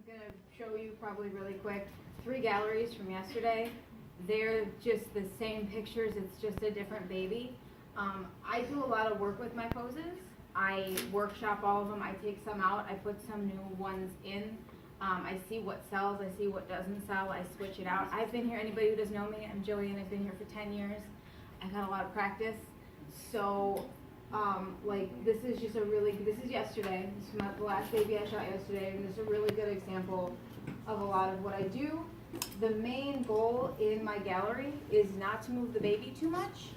gonna show you probably really quick 3 galleries from yesterday. They're just the same pictures, it's just a different baby. I do a lot of work with my poses. I workshop all of them, I take some out, I put some new ones in. I see what sells, I see what doesn't sell, I switch it out. I've been here, anybody who doesn't know me, I'm Jillian, I've been here for 10 years. I got a lot of practice. So, this is just this is yesterday. This is the last baby I shot yesterday, and this is a really good example of a lot of what I do. The main goal in my gallery is not to move the baby too much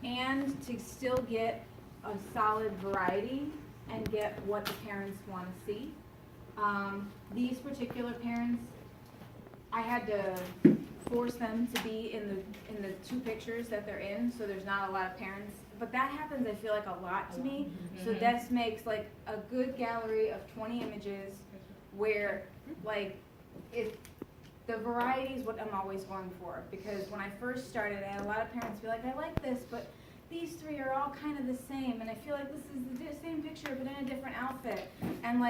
and to still get a solid variety and get what the parents want to see. These particular parents, I had to force them to be in the 2 pictures that they're in, so there's not a lot of parents. But that happens, I feel like, a lot to me. So this makes like a good gallery of 20 images where the variety is what I'm always going for. Because when I first started, I had a lot of parents be like, I like this, but these 3 are all kind of the same, and I feel like this is the same picture but in a different outfit. And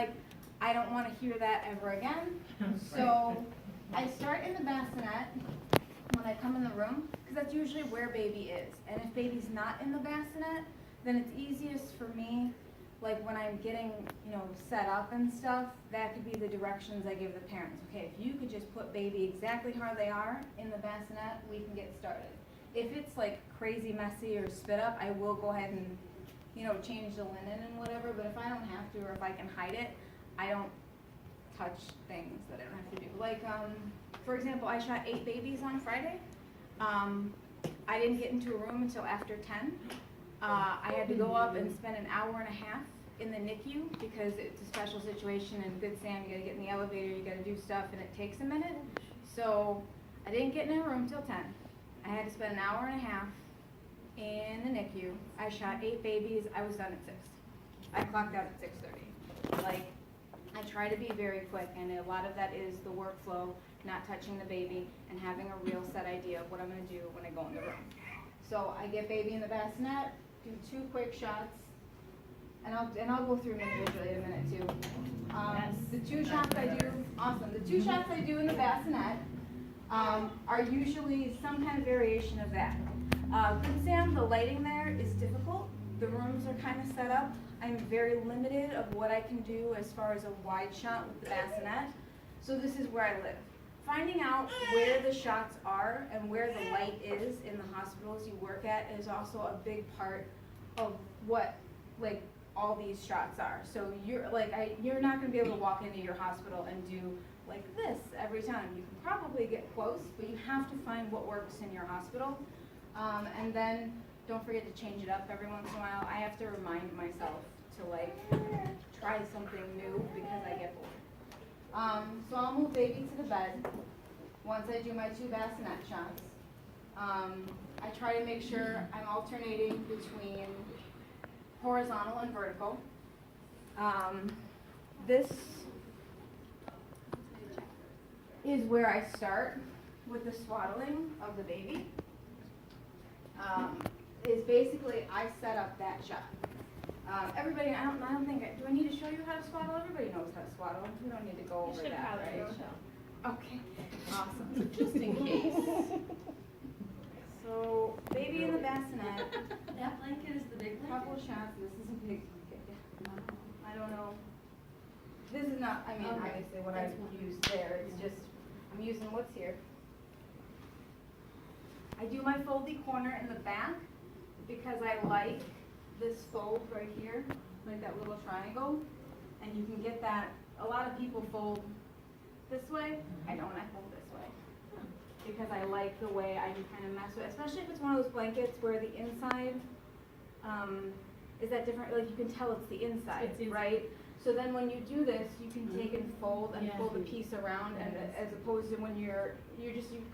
I don't want to hear that ever again. So I start in the bassinet when I come in the room, because that's usually where baby is. And if baby's not in the bassinet, then it's easiest for me, when I'm getting, set up and stuff, that could be the directions I give the parents. Okay, if you could just put baby exactly how they are in the bassinet, we can get started. If it's crazy messy or spit up, I will go ahead and, change the linen and whatever, but if I don't have to, or if I can hide it, I don't touch things that I don't have to do. For example, I shot 8 babies on Friday. I didn't get into a room until after 10. I had to go up and spend an hour and a half in the NICU because it's a special situation, and Good Sam, you gotta get in the elevator, you gotta do stuff, and it takes a minute. So I didn't get in a room till 10. I had to spend an hour and a half in the NICU. I shot 8 babies, I was done at 6. I clocked out at 6:30. I try to be very quick, and a lot of that is the workflow, not touching the baby, and having a real set idea of what I'm going to do when I go in the room. So I get baby in the bassinet, do 2 quick shots, and I'll go through them individually in a minute too. The 2 shots I do, awesome. The 2 shots I do in the bassinet are usually some kind of variation of that. Good Sam, the lighting there is difficult. The rooms are kind of set up. I'm very limited of what I can do as far as a wide shot with the bassinet. So this is where I live. Finding out where the shots are and where the light is in the hospitals you work at is also a big part of what all these shots are. So you're not going to be able to walk into your hospital and do this every time. You can probably get close, but you have to find what works in your hospital. And then don't forget to change it up every once in a while. I have to remind myself to try something new because I get bored. So I'll move baby to the bed once I do my 2 bassinet shots. I try to make sure I'm alternating between horizontal and vertical. This is where I start with the swaddling of the baby. Is basically I set up that shot. Everybody, I don't think, do I need to show you how to swaddle? Everybody knows how to swaddle. We don't need to go over that, right? Okay, awesome. Just in case. So, baby in the bassinet. That blanket is the big blanket? Couple shots. This is a big blanket. I don't know. This is not, obviously what I used there. It's just, I'm using what's here. I do my foldy corner in the back because I like this fold right here, that little triangle, and you can get that. A lot of people fold this way. I don't. I fold this way because I like the way I can kind of mess with it, especially if it's one of those blankets where the inside is that different. You can tell it's the inside, right? So then when you do this, you can take and fold and pull the piece around, and as opposed to when you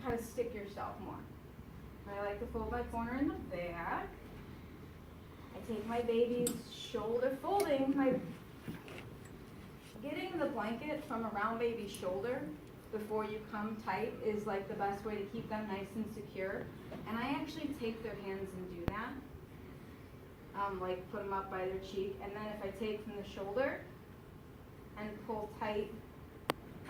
kind of stick yourself more. I like the fold by corner in the back. I take my baby's shoulder, getting the blanket from around baby's shoulder before you come tight is the best way to keep them nice and secure. And I actually take their hands and do that. Put them up by their cheek. And then if I take from the shoulder and pull tight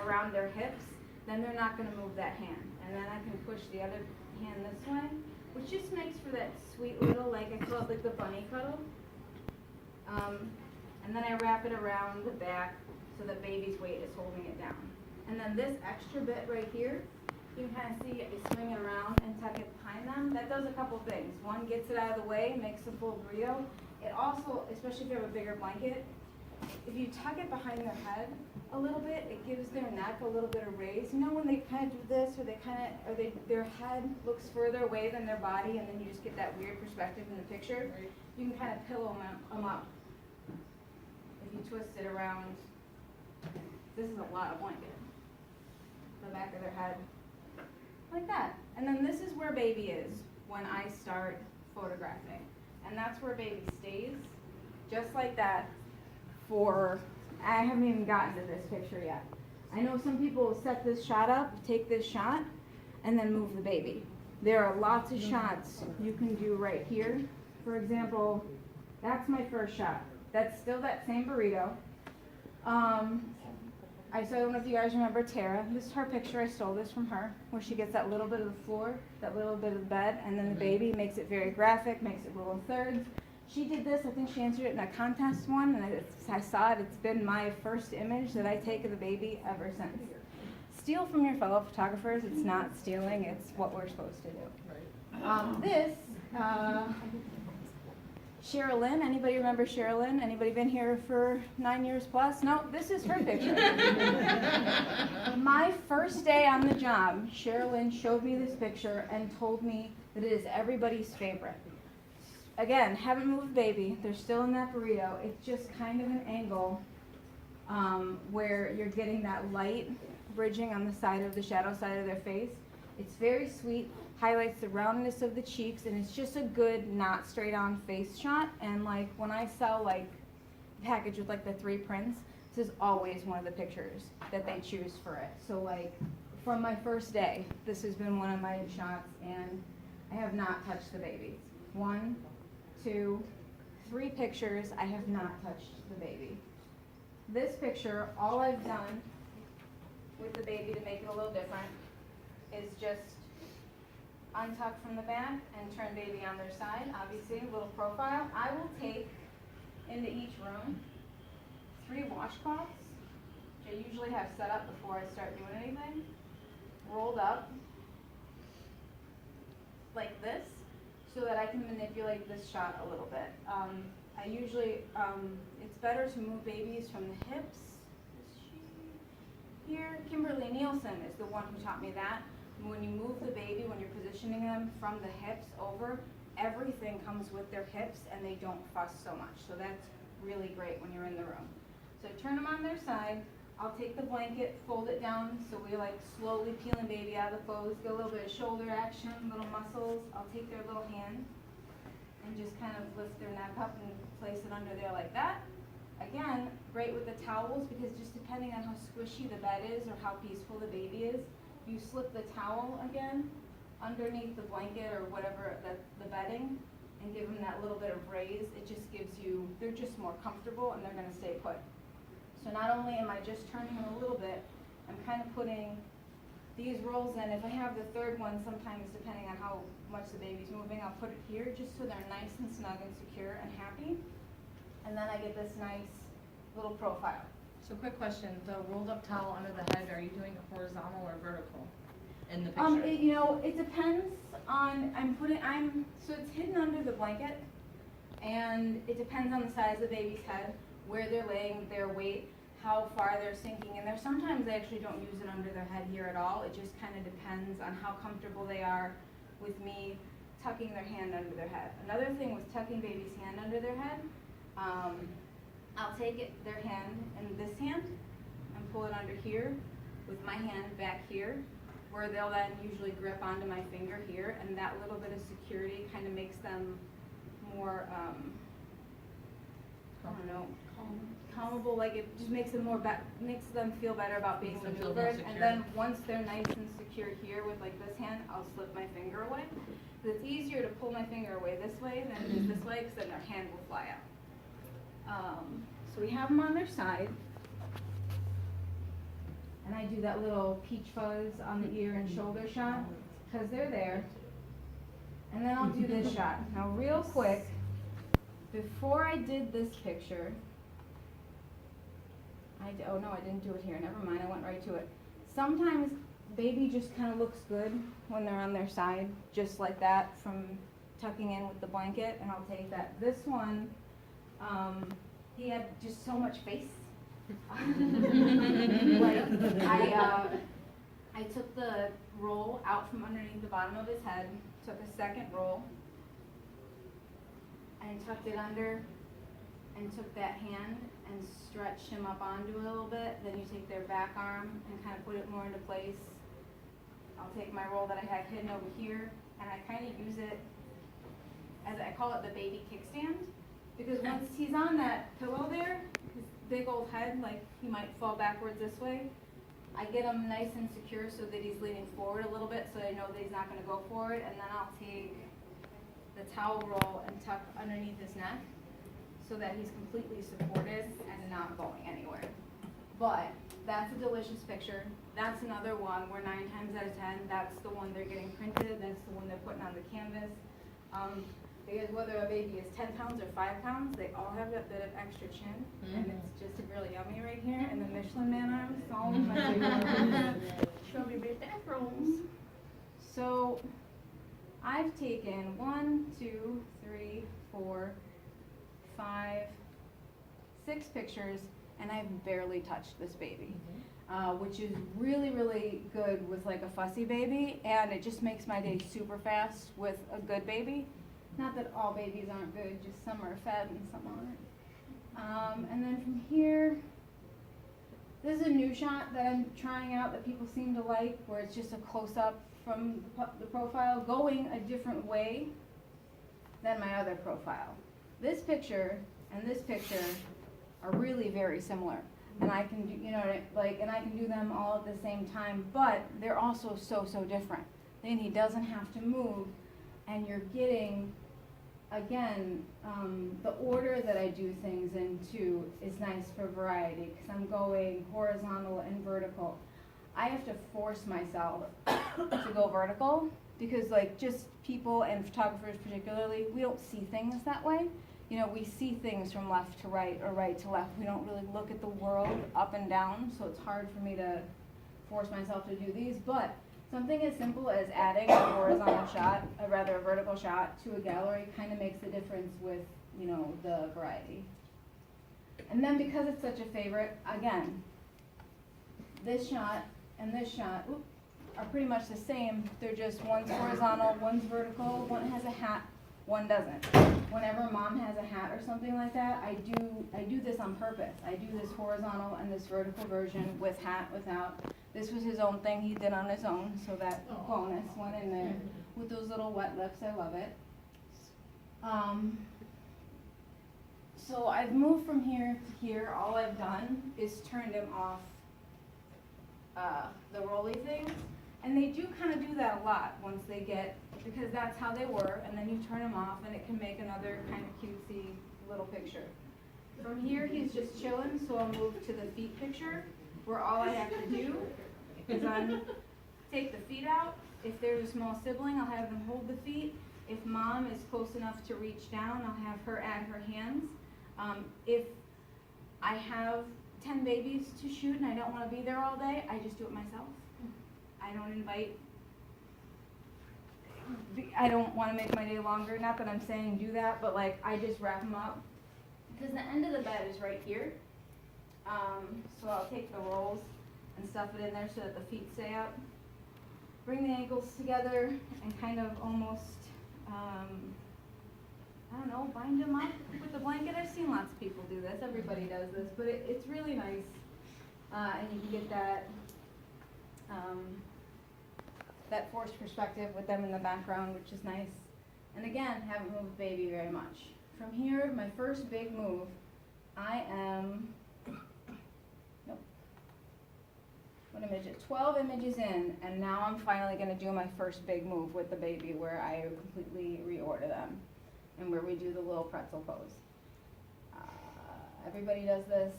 around their hips, then they're not gonna move that hand. And then I can push the other hand this way, which just makes for that sweet little, like I call it like the bunny cuddle. And then I wrap it around the back so the baby's weight is holding it down. And then this extra bit right here, you can kind of see it swing it around and tuck it behind them. That does a couple things. One, gets it out of the way, makes a full burrito. It also, especially if you have a bigger blanket, if you tuck it behind their head a little bit, it gives their neck a little bit of raise. You know when they kind of do this, or their head looks further away than their body, and then you just get that weird perspective in the picture? You can kind of pillow them up. If you twist it around, this is a lot of blanket. The back of their head, like that. And then this is where baby is when I start photographing. And that's where baby stays, just like that for, I haven't even gotten to this picture yet. I know some people will set this shot up, take this shot, and then move the baby. There are lots of shots you can do right here. For example, that's my first shot. That's still that same burrito. I don't know if you guys remember Tara. This is her picture. I stole this from her, where she gets that little bit of the floor, that little bit of the bed, and then the baby makes it very graphic, makes it little thirds. She did this. I think she answered it in a contest one, and I saw it. It's been my first image that I take of the baby ever since. Steal from your fellow photographers. It's not stealing. It's what we're supposed to do. Sherilyn, anybody remember Sherilyn? Anybody been here for 9 years plus? No, this is her picture. My first day on the job, Sherilyn showed me this picture and told me that it is everybody's favorite. Again, haven't moved baby. They're still in that burrito. It's just kind of an angle where you're getting that light bridging on the side of the shadow side of their face. It's very sweet. Highlights the roundness of the cheeks, and it's just a good not straight on face shot. And like when I sell like package with like the 3 prints, this is always one of the pictures that they choose for it. So like from my first day, this has been one of my shots, and I have not touched the baby. 1, 2, 3 pictures, I have not touched the baby. This picture, all I've done with the baby to make it a little different is just untuck from the back and turn baby on their side. Obviously, a little profile. I will take into each room 3 washcloths, which I usually have set up before I start doing anything, rolled up like this, so that I can manipulate this shot a little bit. I usually, it's better to move babies from the hips. Here, Kimberly Nielsen is the one who taught me that. When you move the baby, when you're positioning them from the hips over, everything comes with their hips and they don't fuss so much. So that's really great when you're in the room. So turn them on their side. I'll take the blanket, fold it down, so we like slowly peeling baby out of the clothes, get a little bit of shoulder action, little muscles. I'll take their little hand and just kind of lift their neck up and place it under there like that. Again, great with the towels, because just depending on how squishy the bed is or how peaceful the baby is, you slip the towel again underneath the blanket or whatever, the bedding, and give them that little bit of raise. It just gives you, they're just more comfortable and they're going to stay put. So not only am I just turning them a little bit, I'm kind of putting these rolls in. If I have the third one, sometimes depending on how much the baby's moving, I'll put it here just so they're nice and snug and secure and happy. And then I get this nice little profile. So quick question, the rolled up towel under the head, are you doing it horizontal or vertical in the picture? It depends on, so it's hidden under the blanket, and it depends on the size of the baby's head, where they're laying, their weight, how far they're sinking in there. Sometimes they actually don't use it under their head here at all. It just kind of depends on how comfortable they are with me tucking their hand under their head. Another thing with tucking baby's hand under their head, I'll take their hand in this hand and pull it under here with my hand back here, where they'll then usually grip onto my finger here, and that little bit of security kind of makes them more, calmable. Like it just makes them makes them feel better about being maneuvered. And then once they're nice and secure here with like this hand, I'll slip my finger away. Because it's easier to pull my finger away this way than it is this way, because then their hand will fly out. So we have them on their side. and I do that little peach fuzz on the ear and shoulder shot, because they're there. And then I'll do this shot. Now real quick, before I did this picture, oh no, I didn't do it here, never mind, I went right to it. Sometimes baby just kind of looks good when they're on their side, just like that, from tucking in with the blanket, and I'll take that. This one, he had just so much face. Like, I took the roll out from underneath the bottom of his head, took a second roll, and tucked it under, and took that hand and stretched him up onto it a little bit. Then you take their back arm and kind of put it more into place. I'll take my roll that I have hidden over here, and I kind of use it as, I call it the baby kickstand, because once he's on that pillow there, his big old head, like he might fall backwards this way, I get him nice and secure so that he's leaning forward a little bit so I know that he's not going to go forward, and then I'll take the towel roll and tuck underneath his neck so that he's completely supported and not going anywhere. But that's a delicious picture. That's another one where 9 times out of 10, that's the one they're getting printed, that's the one they're putting on the canvas. Because whether a baby is 10 pounds or 5 pounds, they all have that bit of extra chin, and it's just really yummy right here. And the Michelin Man arms, all of my favorite. Show me your back rolls. So I've taken 1, 2, 3, 4, 5, 6 pictures, and I've barely touched this baby, which is really, really good with like a fussy baby, and it just makes my day super fast with a good baby. Not that all babies aren't good, just some are fed and some aren't. And then from here, this is a new shot that I'm trying out that people seem to like, where it's just a close-up from the profile going a different way than my other profile. This picture and this picture are really very similar, and I can do, you know, like, and I can do them all at the same time, but they're also so different. Then he doesn't have to move, and you're getting, again, the order that I do things into is nice for variety, because I'm going horizontal and vertical. I have to force myself to go vertical, because like just people and photographers particularly, we don't see things that way. You know, we see things from left to right or right to left. We don't really look at the world up and down, so it's hard for me to force myself to do these. But something as simple as adding a horizontal shot, a vertical shot to a gallery kind of makes a difference with, you know, the variety. And then because it's such a favorite, again, this shot and this shot are pretty much the same. They're just one's horizontal, one's vertical, one has a hat, one doesn't. Whenever mom has a hat or something like that, I do this on purpose. I do this horizontal and this vertical version with hat, without. This was his own thing he did on his own, so that bonus went in there with those little wet lips. I love it. So I've moved from here to here. All I've done is turned him off the rolly things, and they do kind of do that a lot once they get, because that's how they were, and then you turn them off and it can make another kind of cutesy little picture. From here he's just chilling, so I'll move to the feet picture, where all I have to do is take the feet out. If there's a small sibling, I'll have them hold the feet. If mom is close enough to reach down, I'll have her add her hands. If I have 10 babies to shoot and I don't want to be there all day, I just do it myself. I don't want to make my day longer. Not that I'm saying do that, but like I just wrap them up, because the end of the bed is right here. So I'll take the rolls and stuff it in there so that the feet stay up. Bring the ankles together and kind of almost, I don't know, bind them up with the blanket. I've seen lots of people do this. Everybody does this, but it's really nice. And you can get that that forced perspective with them in the background, which is nice. And again, haven't moved baby very much. From here, my first big move, I am, what image is 12 images in, and now I'm finally going to do my first big move with the baby, where I completely reorder them, and where we do the little pretzel pose. Everybody does this.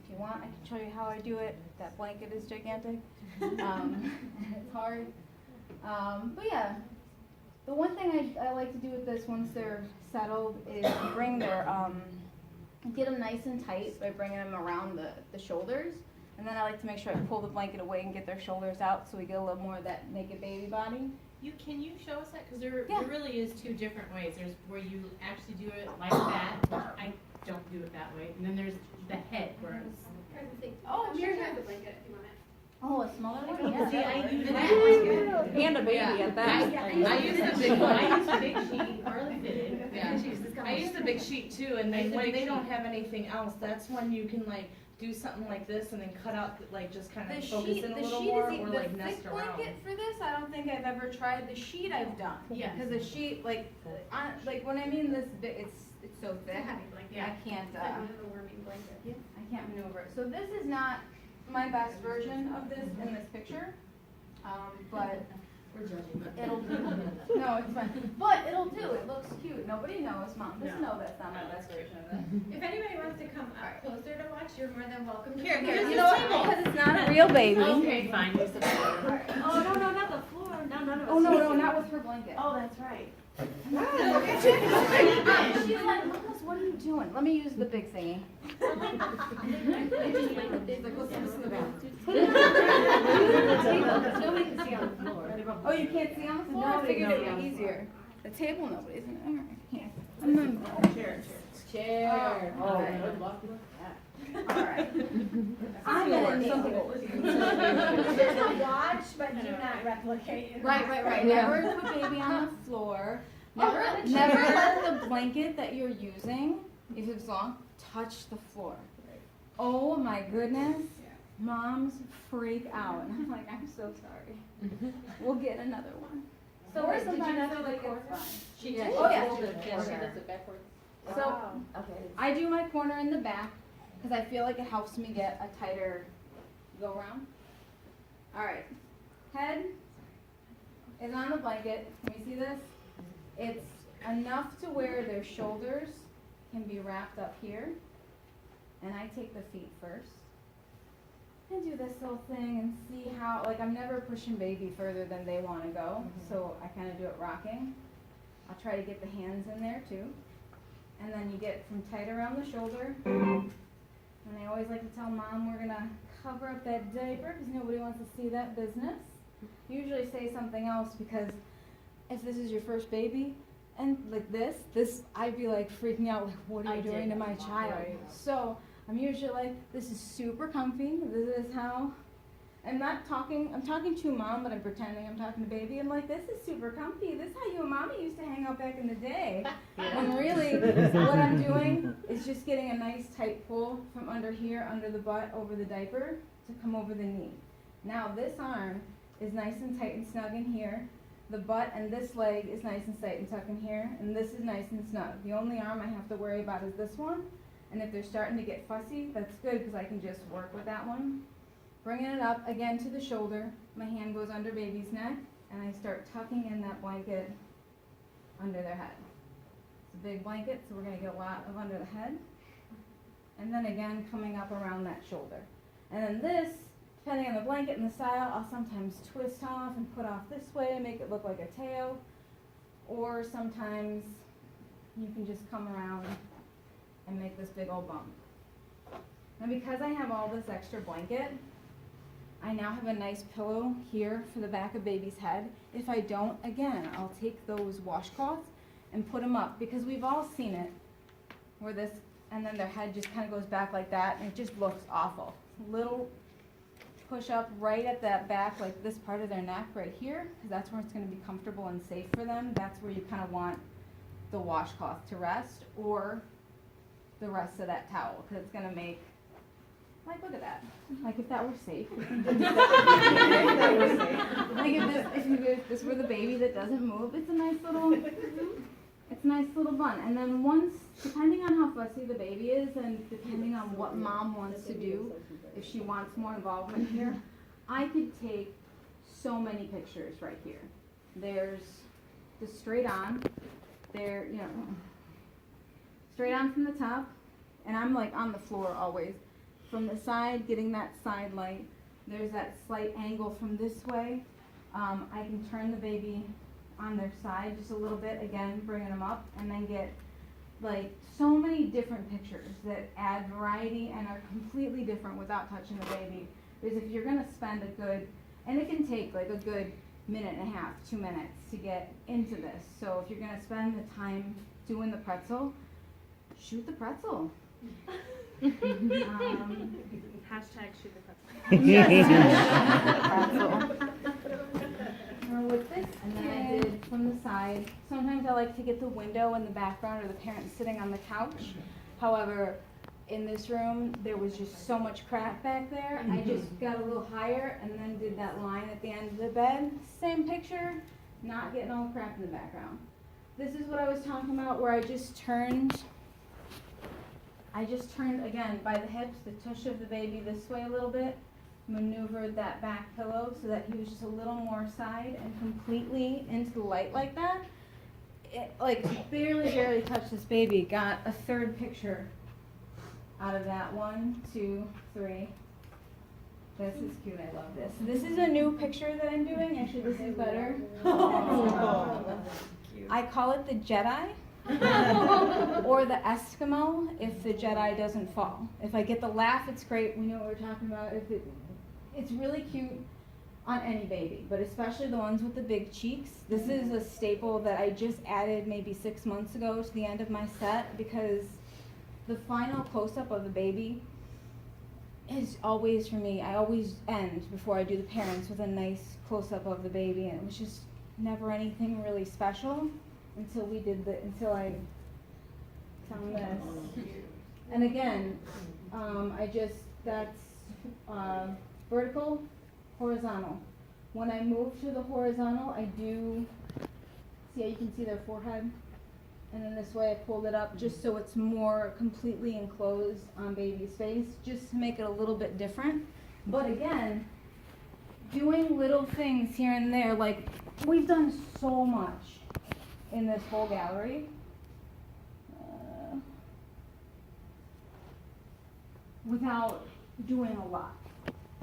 If you want, I can show you how I do it. That blanket is gigantic. It's hard. But yeah, the one thing I like to do with this once they're settled is bring their, get them nice and tight by bringing them around the shoulders. And then I like to make sure I pull the blanket away and get their shoulders out so we get a little more of that naked baby body. Can you show us that? Because there really is two different ways. There's where you actually do it like that. I don't do it that way. And then there's the head where it's. Oh, Here's the blanket if you want it. Oh, a smaller one? Yeah. See, I use And that. and a baby at that. I use the big one. I use the big sheet, Carly fitted. Yeah. I use the big sheet too, and then when they don't have anything else, that's when you can like do something like this and then cut out, like just kind of focus in a little more, or like nest thick around. blanket for this, I don't think I've ever tried. The sheet I've done. Yes. Because the sheet, like when I mean this big, it's so thick. It's a heavy blanket. Yeah. I can't, It's like one of the warming blankets. I can't maneuver it. So this is not my best version of this in this picture, but We're judging. it'll do. No, it's fine. But it'll do. It looks cute. Nobody knows, Mom. Just know that's not my best version of it. If anybody wants to come up closer to watch, you're more than welcome to. Here, come. here's You know what? Because it's not a real baby. Okay, fine. Use the floor. Oh, no, not the floor. No, none of us. Oh, no, not with her blanket. Oh, that's right. She's like, Lucas, what are you doing? Let me use the big thingy. Nobody can see on the floor. Oh, you can't see on the floor? I figured it would be easier. The table, nobody's in it. All right, here. I'm not. Chair. Oh, Okay. good luck with that. All right. I'm gonna need something. Just a watch, but do not replicate. Right. Yeah. Never put baby on the floor. Never on the let the blanket that you're using, if it's long, touch the floor. Oh my goodness. Moms freak out. And I'm like, I'm so sorry. We'll get another one. So Or wait, did you sometimes not they're do the like, corner? it's fine. She Yeah, did. Oh, yeah. fold it She corner. does it backwards. So Okay. I do my corner in the back because I feel like it helps me get a tighter go around. All right, head is on the blanket. Can you see this? It's enough to where their shoulders can be wrapped up here. And I take the feet first and do this little thing and see how, like I'm never pushing baby further than they want to go. So I kind of do it rocking. I'll try to get the hands in there too. And then you get from tight around the shoulder. And I always like to tell Mom we're gonna cover up that diaper because nobody wants to see that business. Usually say something else because if this is your first baby and like this I'd be like freaking out like what are you doing to my child? Right. So I'm usually like this is super comfy. This is how I'm talking to Mom, but I'm pretending I'm talking to baby. I'm like, this is super comfy. This is how you and Mommy used to hang out back in the day. When really, what I'm doing is just getting a nice tight pull from under here, under the butt, over the diaper, to come over the knee. Now this arm is nice and tight and snug in here. The butt and this leg is nice and tight and tucked in here, and this is nice and snug. The only arm I have to worry about is this one. And if they're starting to get fussy, that's good because I can just work with that one. Bringing it up again to the shoulder, my hand goes under baby's neck, and I start tucking in that blanket under their head. It's a big blanket, so we're going to get a lot of under the head. And then again, coming up around that shoulder. And then this, depending on the blanket and the style, I'll sometimes twist off and put off this way and make it look like a tail. Or sometimes you can just come around and make this big old bump. And because I have all this extra blanket, I now have a nice pillow here for the back of baby's head. If I don't, again, I'll take those washcloths and put them up because we've all seen it where this, and then their head just kind of goes back like that and it just looks awful. Little push up right at that back, like this part of their neck right here, because that's where it's going to be comfortable and safe for them. That's where you kind of want the washcloth to rest or the rest of that towel because it's going to make, like, look at that. Like, if that were safe. Like, if this were the baby that doesn't move, it's a nice little bun. And then once, depending on how fussy the baby is and depending on what Mom wants to do, if she wants more involvement here, I could take so many pictures right here. There's the straight on. There, you know, straight on from the top. And I'm like on the floor always. from the side, getting that side light. There's that slight angle from this way. I can turn the baby on their side just a little bit, again, bringing them up, and then get like so many different pictures that add variety and are completely different without touching the baby. Because if you're gonna spend a good, and it can take like a good minute and a half, 2 minutes to get into this. So if you're gonna spend the time doing the pretzel, shoot the pretzel. Hashtag shoot the pretzel. Or with this, and then I did from the side. Sometimes I like to get the window in the background or the parent sitting on the couch. However, in this room, there was just so much crap back there. I just got a little higher and then did that line at the end of the bed. Same picture, not getting all the crap in the background. This is what I was talking about where I just turned again by the hips, the tush of the baby this way a little bit, maneuvered that back pillow so that he was just a little more side and completely into the light like that. It, like barely touched this baby. Got a third picture out of that. 1, 2, 3. This is cute, I love this. This is a new picture that I'm doing. Actually, this is better. I call it the Jedi. Or the Eskimo if the Jedi doesn't fall. If I get the laugh, it's great. We know what we're talking about. It's really cute on any baby, but especially the ones with the big cheeks. This is a staple that I just added maybe 6 months ago to the end of my set because the final close-up of the baby is always, for me, I always end before I do the parents with a nice close-up of the baby, and it was just never anything really special until until I found this. And again, that's vertical, horizontal. When I move to the horizontal, I do, see how you can see their forehead? And then this way I pulled it up just so it's more completely enclosed on baby's face, just to make it a little bit different. But again, doing little things here and there, like we've done so much in this whole gallery. Without doing a lot.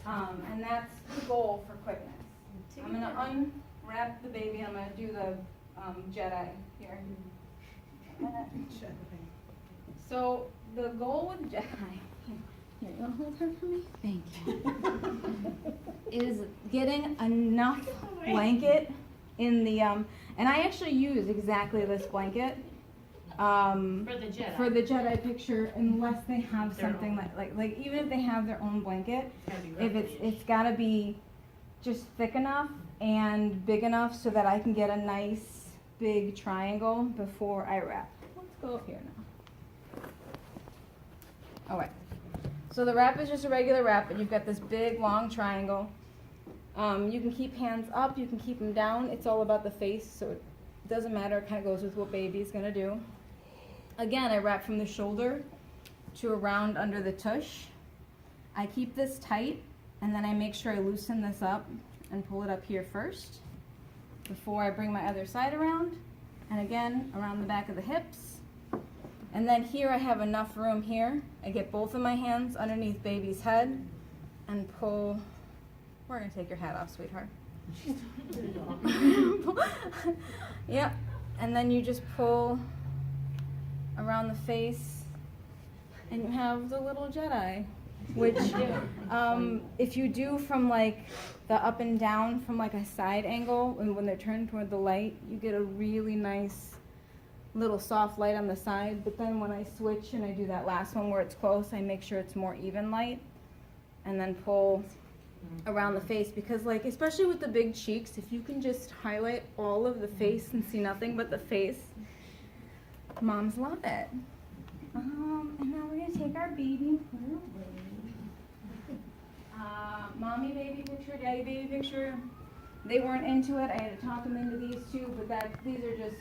And that's the goal for quickness. I'm going to unwrap the baby. I'm going to do the Jedi here. So the goal with Jedi, here, you want to hold her for me? Thank you. Is getting enough blanket in the, and I actually use exactly this blanket. For the Jedi picture, unless they have something like even if they have their own blanket, if it's gotta be just thick enough and big enough so that I can get a nice big triangle before I wrap. Let's go up here now. Alright, so the wrap is just a regular wrap, and you've got this big long triangle. You can keep hands up, you can keep them down. It's all about the face, so it doesn't matter. It kind of goes with what baby's gonna do. Again, I wrap from the shoulder to around under the tush. I keep this tight, and then I make sure I loosen this up and pull it up here first before I bring my other side around. And again, around the back of the hips. And then here I have enough room here. I get both of my hands underneath baby's head and pull. We're gonna take your hat off, sweetheart. Yep, and then you just pull around the face, and you have the little Jedi, which if you do from like the up and down from like a side angle, and when they're turned toward the light, you get a really nice little soft light on the side. But then when I switch and I do that last one where it's close, I make sure it's more even light, and then pull around the face, because like especially with the big cheeks, if you can just highlight all of the face and see nothing but the face, moms love it. And now we're gonna take our baby and put her away. Mommy baby picture, daddy baby picture. They weren't into it. I had to talk them into these two, but these are just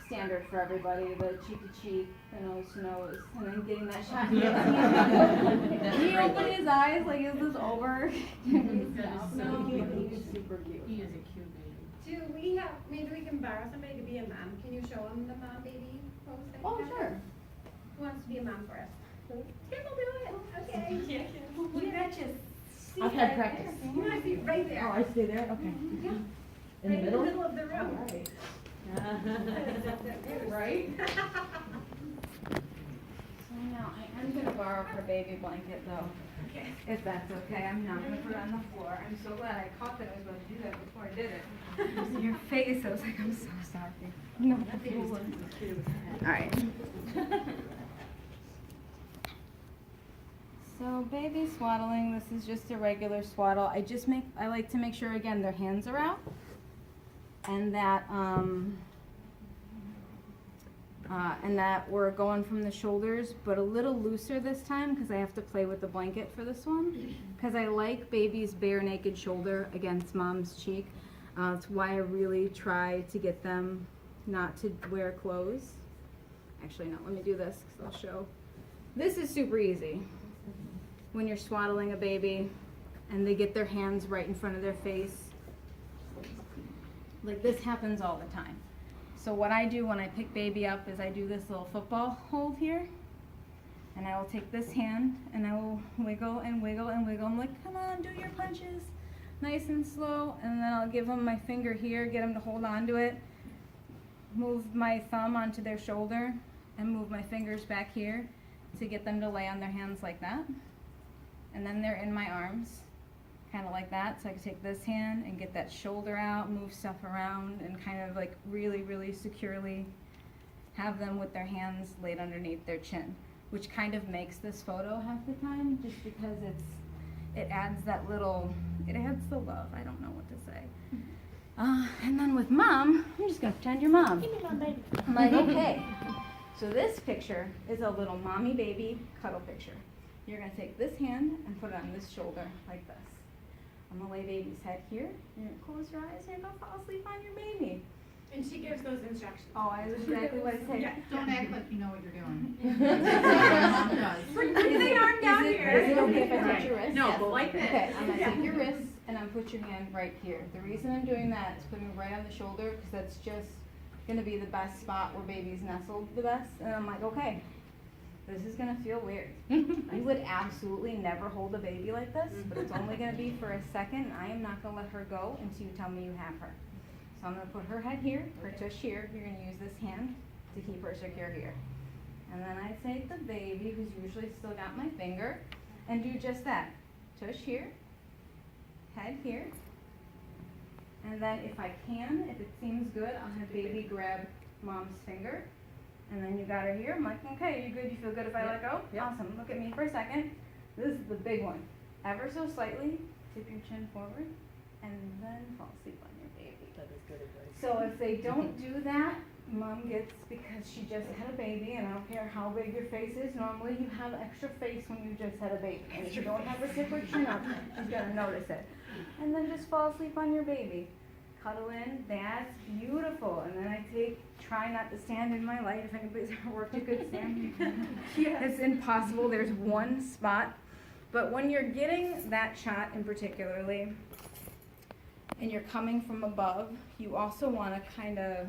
standard for everybody. The cheek to cheek, the nose to nose, and then getting that shot. He opened his eyes like, is this over? He's super cute. He is a cute baby. Do we have, maybe we can borrow somebody to be a mom. Can you show them the mom baby pose? Oh, sure. Who wants to be a mom for us? Tim will do it. Okay. You got your seat I've had right practice. there. You want to be right there. Oh, I stay there? Okay. Yeah. In the Right middle? in the middle of the room. All right. Right? So now I am gonna borrow her baby blanket though. Okay. If that's okay, I'm not gonna put it on the floor. I'm so glad I caught that I was going to do that before I did it. See your face, I was like, I'm so sorry. No, alright. So baby swaddling, this is just a regular swaddle. I like to make sure again their hands are out. And that we're going from the shoulders, but a little looser this time because I have to play with the blanket for this one. Because I like baby's bare naked shoulder against mom's cheek. That's why I really try to get them not to wear clothes. Actually, no, let me do this because I'll show. This is super easy. When you're swaddling a baby and they get their hands right in front of their face. Like this happens all the time. So what I do when I pick baby up is I do this little football hold here. And I will take this hand and I will wiggle and wiggle and wiggle. I'm like, come on, do your punches. Nice and slow. And then I'll give them my finger here, get them to hold on to it. Move my thumb onto their shoulder and move my fingers back here to get them to lay on their hands like that. And then they're in my arms, kind of like that. So I can take this hand and get that shoulder out, move stuff around, and kind of like really, really securely have them with their hands laid underneath their chin, which kind of makes this photo half the time, just because it adds that little, it adds the love. I don't know what to say. And then with mom, I'm just gonna pretend you're mom. Give me my baby. I'm like, okay. So this picture is a little mommy baby cuddle picture. You're gonna take this hand and put it on this shoulder like this. I'm gonna lay baby's head here. You're gonna close your eyes and you're gonna fall asleep on your baby. And she gives those instructions. Oh, I was exactly what I said. Yeah. Don't act like you know what you're doing. Mom does. Put the arm down Is here. it okay if I touch your wrist? No, Yes. but like this. Okay, I'm gonna take your wrist and I'm gonna put your hand right here. The reason I'm doing that is putting it right on the shoulder because that's just gonna be the best spot where baby's nestled the best. And I'm like, okay, this is gonna feel weird. You would absolutely never hold a baby like this, but it's only gonna be for a second. I am not gonna let her go until you tell me you have her. So I'm gonna put her head here, her tush here. You're gonna use this hand to keep her secure here. And then I take the baby, who's usually still got my finger, and do just that. Tush here, head here. And then if I can, if it seems good, I'll have baby grab mom's finger. And then you got her here. I'm like, okay, you good? You feel good if I let go? Yep. Awesome. Look at me for a second. This is the big one. Ever so slightly, tip your chin forward, and then fall asleep on your baby. That is good advice. So if they don't do that, mom gets, because she just had a baby, and I don't care how big your face is, normally you have extra face when you just had a baby. And if you don't have her tip her chin up, she's gonna notice it. And then just fall asleep on your baby. Cuddle in, that's beautiful. And then I try not to stand in my light. If anybody's ever worked a good stand, it's impossible. There's one spot. But when you're getting that shot in particularly, and you're coming from above, you also want to kind of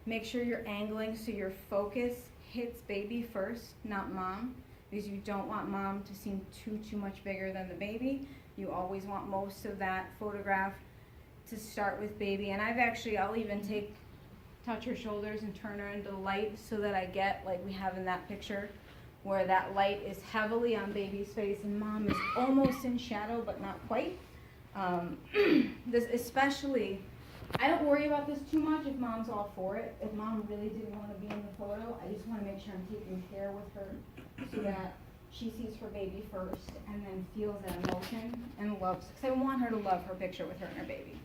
make sure you're angling so your focus hits baby first, not mom, because you don't want mom to seem too much bigger than the baby. You always want most of that photograph to start with baby. And I'll even touch her shoulders and turn her into light so that I get, like we have in that picture, where that light is heavily on baby's face and mom is almost in shadow but not quite. This especially, I don't worry about this too much if mom's all for it. If mom really didn't want to be in the photo, I just want to make sure I'm taking care with her so that she sees her baby first and then feels that emotion and loves, because I want her to love her picture with her and her baby.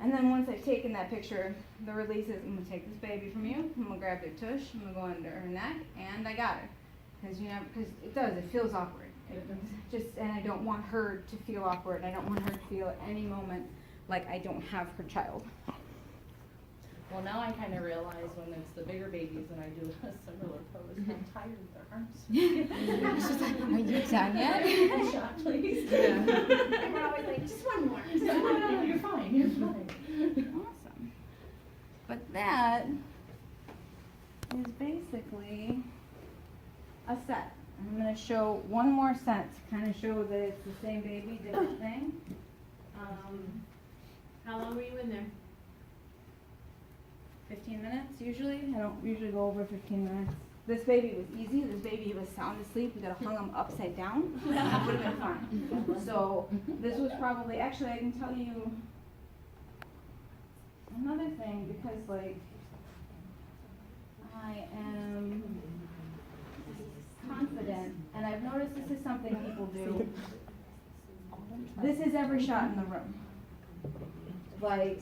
And then once I've taken that picture, the release is, I'm gonna take this baby from you, I'm gonna grab their tush, I'm gonna go under her neck, and I got her. Because it feels awkward. And I don't want her to feel awkward. I don't want her to feel at any moment like I don't have her child. Well, now I kind of realize when it's the bigger babies and I do a similar pose, how tired their arms. She's like, are you done yet? Shot, please. And we're always like, just one more. No, you're fine, you're fine. Awesome. But that is basically a set. I'm gonna show one more set to kind of show that it's the same baby, different thing. How long were you in there? 15 minutes usually. I don't usually go over 15 minutes. This baby was easy. This baby was sound asleep. We could have hung him upside down. That would have been fine. So this was probably, actually I can tell you another thing because like I am confident and I've noticed this is something people do. This is every shot in the room. Like,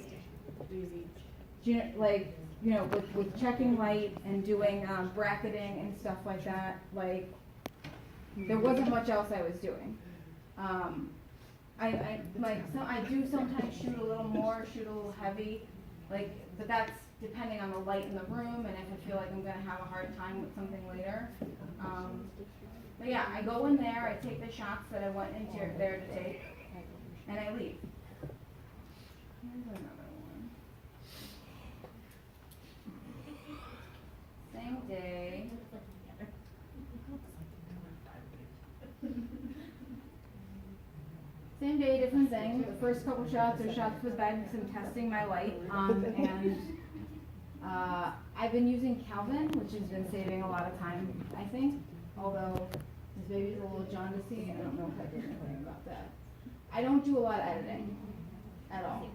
with checking light and doing bracketing and stuff like that, like, there wasn't much else I was doing. I do sometimes shoot a little more, shoot a little heavy, like, but that's depending on the light in the room and if I feel like I'm gonna have a hard time with something later. But yeah, I go in there, I take the shots that I went into there to take, and I leave. Here's another one. Same day. Same day, different thing. The first couple shots are shots for the bed because I'm testing my light. I've been using Calvin, which has been saving a lot of time, I think. Although this baby's a little jaundicey, I don't know if I did anything about that. I don't do a lot of editing at all.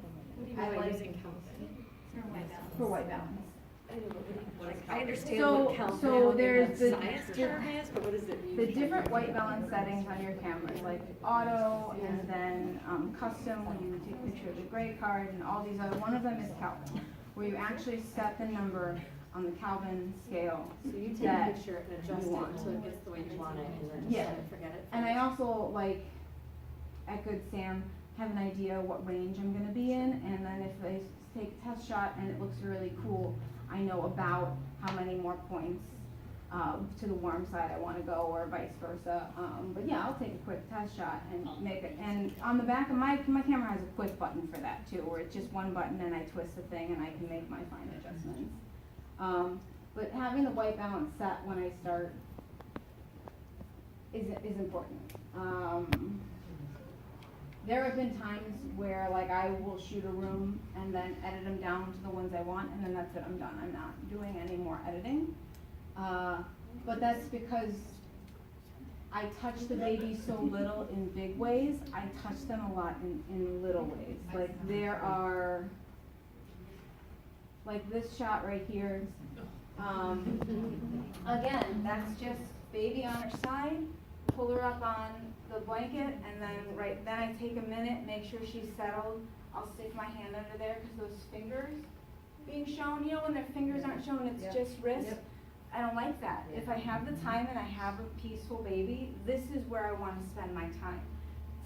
I like using Calvin for white balance. I understand So- what Calvin so there's the science term is, but what does it mean? The different white balance settings on your cameras, like auto and then custom, when you take a picture of the gray card and all these other, one of them is Kelvin, where you actually set the number on the Kelvin scale. So you take that a picture and adjust you want. it until it gets the way you want it, and then Yeah. just set it, forget it. And I also, like, at Good Sam, have an idea what range I'm gonna be in, and then if I take a test shot and it looks really cool, I know about how many more points to the warm side I wanna go, or vice versa. But yeah, I'll take a quick test shot and make it, and on the back of my camera has a quick button for that too, where it's just one button and I twist the thing and I can make my fine adjustments. But having the white balance set when I start is important. There have been times where like I will shoot a room and then edit them down to the ones I want, and then that's it, I'm done. I'm not doing any more editing. But that's because I touch the baby so little in big ways, I touch them a lot in little ways. Like there are, like this shot right here, again, that's just baby on her side, pull her up on the blanket, and then I take a minute, make sure she's settled. I'll stick my hand under there because those fingers being shown, when their fingers aren't shown, it's just wrist. Yep. I don't like that. If I have the time and I have a peaceful baby, this is where I want to spend my time.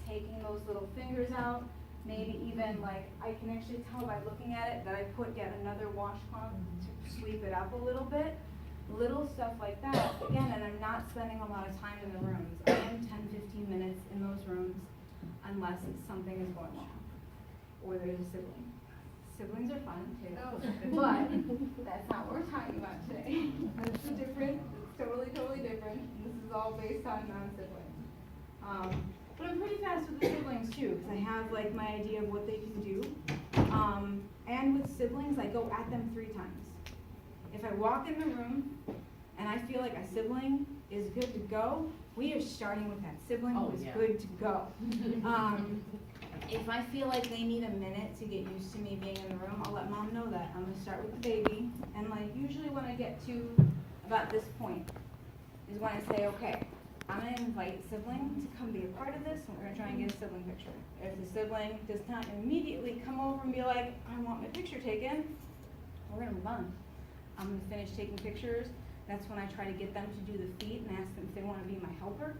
Taking those little fingers out, maybe even like, I can actually tell by looking at it that I put yet another washcloth to sweep it up a little bit. Little stuff like that, again, and I'm not spending a lot of time in the rooms. I am 10-15 minutes in those rooms unless something is going on or there's a sibling. Siblings are fun too, but that's not what we're talking about today. It's different, it's totally different, and this is all based on non-siblings. But I'm pretty fast with the siblings too, because I have like my idea of what they can do. And with siblings, I go at them 3 times. If I walk in the room and I feel like a sibling is good to go, we are starting with that sibling who is good to go. If I feel like they need a minute to get used to me being in the room, I'll let mom know that. I'm gonna start with the baby, and like usually when I get to about this point is when I say, okay, I'm gonna invite sibling to come be a part of this, and we're gonna try and get a sibling picture. If the sibling does not immediately come over and be like, I want my picture taken, we're gonna move on. I'm gonna finish taking pictures. That's when I try to get them to do the feet and ask them if they wanna be my helper.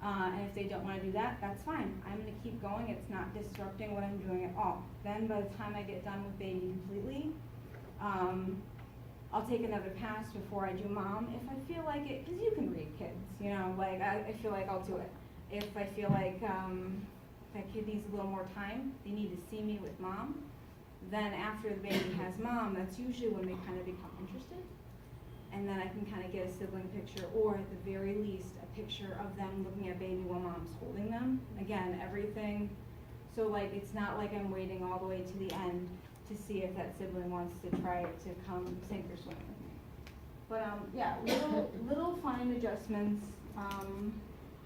And if they don't wanna do that, that's fine. I'm gonna keep going. It's not disrupting what I'm doing at all. Then by the time I get done with baby completely, I'll take another pass before I do mom if I feel like it, cause you can read kids, like I feel like I'll do it. If I feel like that kid needs a little more time, they need to see me with mom, then after the baby has mom, that's usually when they kind of become interested. and then I can kind of get a sibling picture, or at the very least, a picture of them looking at baby while mom's holding them. Again, everything, so like, it's not like I'm waiting all the way to the end to see if that sibling wants to try to come sink or swim with me. But, yeah, little fine adjustments,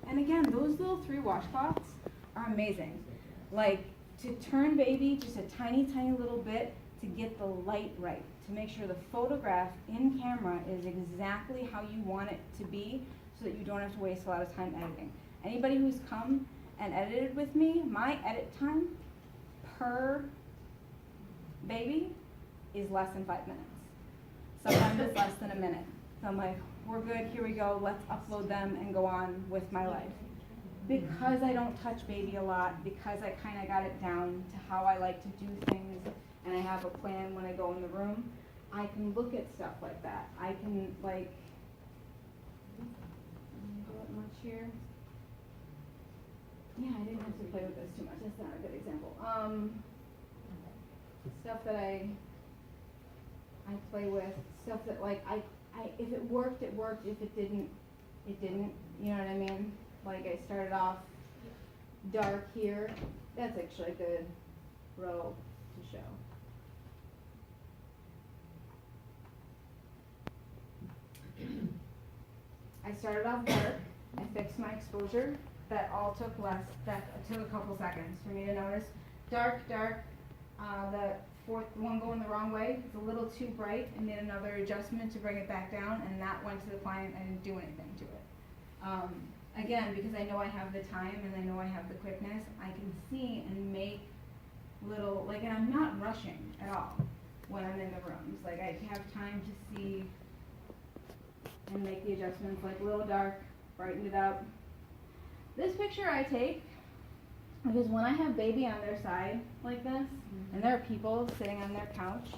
and again, those little 3 washcloths are amazing. Like, to turn baby just a tiny, tiny little bit to get the light right, to make sure the photograph in camera is exactly how you want it to be, so that you don't have to waste a lot of time editing. Anybody who's come and edited with me, my edit time per baby is less than 5 minutes. Sometimes it's less than a minute. So I'm like, we're good, here we go, let's upload them and go on with my life. Because I don't touch baby a lot, because I kind of got it down to how I like to do things, and I have a plan when I go in the room, I can look at stuff like that. I can, like, much here. Yeah, I didn't have to play with this too much. That's not a good example. Stuff that I play with, stuff that like if it worked, it worked. If it didn't, it didn't. You know what I mean? Like I started off dark here. That's actually a good row to show. I started off dark. I fixed my exposure. That all took that took a couple seconds for me to notice. Dark, dark. The fourth one going the wrong way. It's a little too bright. I made another adjustment to bring it back down, and that went to the client. I didn't do anything to it. Again, because I know I have the time and I know I have the quickness, I can see and make little, like, and I'm not rushing at all when I'm in the rooms. Like, I have time to see and make the adjustments, like a little dark, brighten it up. This picture I take because when I have baby on their side like this, and there are people sitting on their couch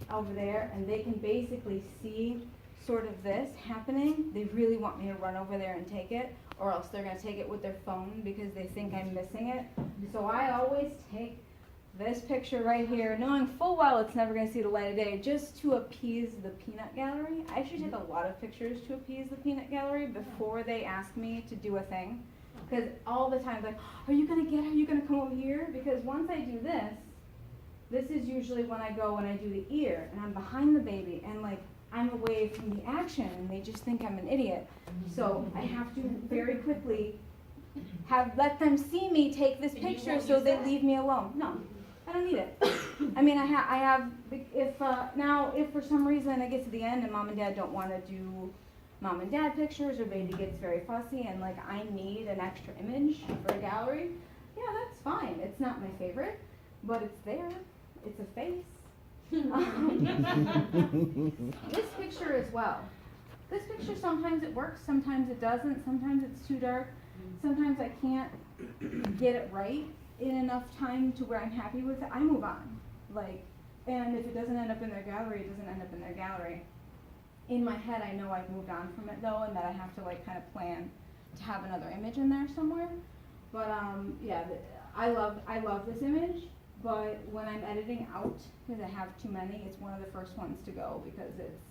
over there, and they can basically see sort of this happening, they really want me to run over there and take it, or else they're going to take it with their phone because they think I'm missing it. So I always take this picture right here, knowing full well it's never going to see the light of day, just to appease the peanut gallery. I actually take a lot of pictures to appease the peanut gallery before they ask me to do a thing. Because all the time, like, are you going to come over here? Because once I do this, this is usually when I go and I do the ear, and I'm behind the baby, and like, I'm away from the action, and they just think I'm an idiot. So I have to very quickly let them see me take this picture so they leave me alone. No, I don't need it. I mean, I have, if for some reason I get to the end and mom and dad don't want to do mom and dad pictures, or baby gets very fussy and like I need an extra image for a gallery, yeah, that's fine. It's not my favorite, but it's there. It's a face. This picture as well. This picture, sometimes it works, sometimes it doesn't, sometimes it's too dark, sometimes I can't get it right in enough time to where I'm happy with it. I move on. Like, and if it doesn't end up in their gallery, it doesn't end up in their gallery. In my head, I know I've moved on from it though, and that I have to like kind of plan to have another image in there somewhere. But yeah, I love this image. But when I'm editing out, because I have too many, it's one of the first ones to go because it's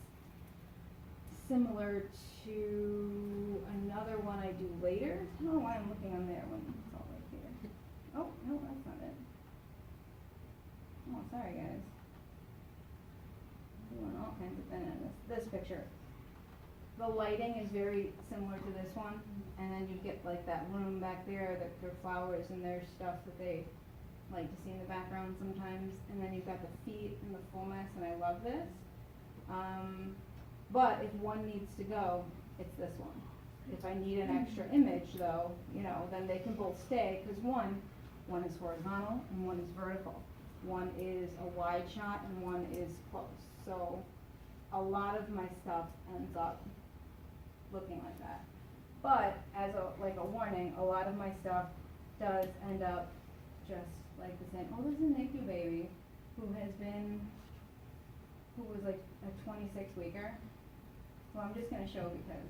similar to another one I do later. I don't know why I'm looking on there when it's all right here. Oh, no, that's not it. Oh, sorry guys. Doing all kinds of things in this picture. The lighting is very similar to this one, and then you get like that room back there, their flowers and their stuff that they like to see in the background sometimes, and then you've got the feet and the fullness, and I love this. But if one needs to go, it's this one. If I need an extra image though, you know, then they can both stay, because one is horizontal and one is vertical. One is a wide shot and one is close. So a lot of my stuff ends up looking like that. But as a warning, a lot of my stuff does end up just like the same. Oh, there's a NICU baby who was like a 26-weeker. So I'm just gonna show because,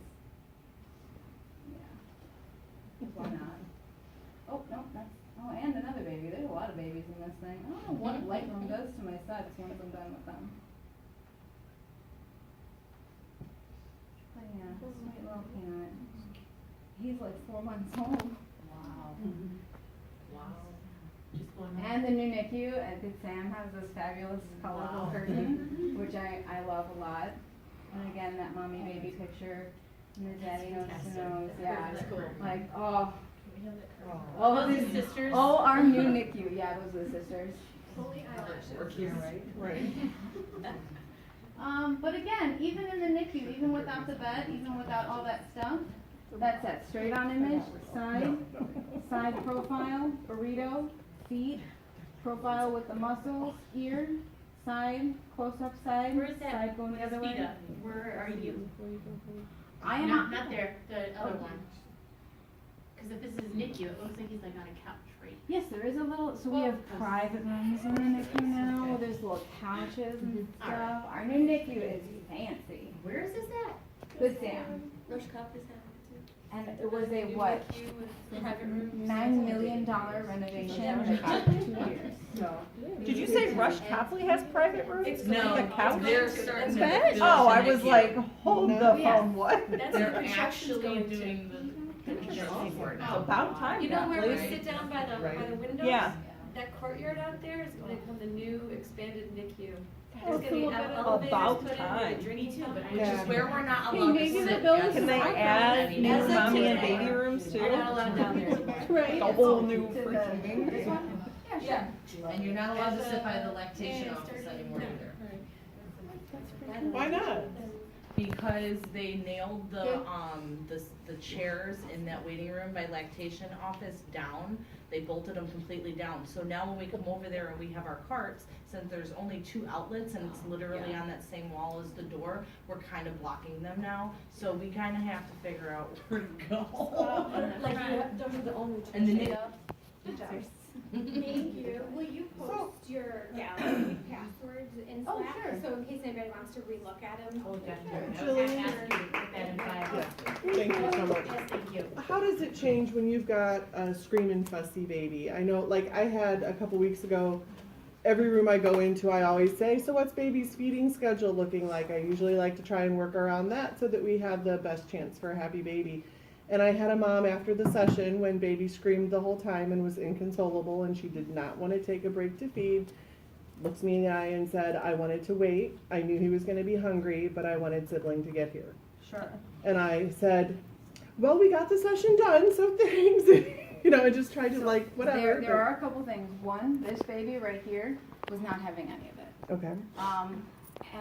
yeah, why not? Oh, no, and another baby. There's a lot of babies in this thing. I don't know what Lightroom does to my sets once I'm done with them. Yeah, sweet little peanut. He's like 4 months old. Wow. Wow. Just going on. And the new NICU at Good Sam has this fabulous colorful Wow. curtain, which I love a lot. And again, that mommy baby picture, and the daddy nose to nose, yeah. That's cool. Like, oh, Can we have that curl? oh, These these sisters. oh, our new NICU, yeah, those are the sisters. Holy eyelashes. Work here, right? Right. But again, even in the NICU, even without the bed, even without all that stuff, that's that straight on image, side profile, burrito, feet, profile with the muscles, ear, side, close up side, Where's that? side going the other Speed way. up. Where are you? I am Not there, the other one. Cause if this is NICU, it looks like he's like on a couch, right? Yes, there is a little, so we have private rooms in the NICU now, there's little couches and stuff. Our new NICU is fancy. Where is this at? Good Sam. Rush Cup is having And it was a what, private room. $9 million renovation in about 2 years, so. Did you say Rush Copley has private rooms? No, The couch? they're starting to Bed? build Oh, I the was NICU. like, hold the Yeah. phone, what? That's They're what construction's actually going to. doing the construction for it now. About time, You know where we Kathleen. sit down by the windows? Yeah. That courtyard out there is gonna become the new expanded NICU. Oh, There's gonna be elevators About put in time. with a drinking tub. Which is where we're not Hey, allowed to maybe the sit. bill That's is Can they the problem. add I mean, new as of mommy and today, baby rooms I'm not too? allowed down there anymore. Right. A whole new To the- freaking this one? Yeah, sure. And you're not allowed to sit by the And lactation it's office starting- anymore either. Why not? Because they nailed the chairs in that waiting room by lactation office down. They bolted them completely down. So now when we come over there and we have our carts, since there's only 2 outlets and it's literally on that same wall as the door, we're kind of blocking them now. So we kind of have to figure out where to go. Like, those are the only two. And then chairs. Thank you. Will you post your gallery passwords in Oh, Slack? sure. So in case anybody wants to relook at them? Oh, definitely. I was gonna ask you to put that in file. Thank you so much. Yes, thank you. How does it change when you've got a screaming fussy baby? I know, like, I had a couple weeks ago, every room I go into, I always say, so what's baby's feeding schedule looking like? I usually like to try and work around that so that we have the best chance for a happy baby. And I had a mom after the session when baby screamed the whole time and was inconsolable and she did not want to take a break to feed, looked me in the eye and said, I wanted to wait. I knew he was going to be hungry, but I wanted sibling to get here. Sure. And I said, well, we got the session done, so thanks. You know, I just tried to like, whatever. There are a couple things. One, this baby right here was not having any of it. Okay. And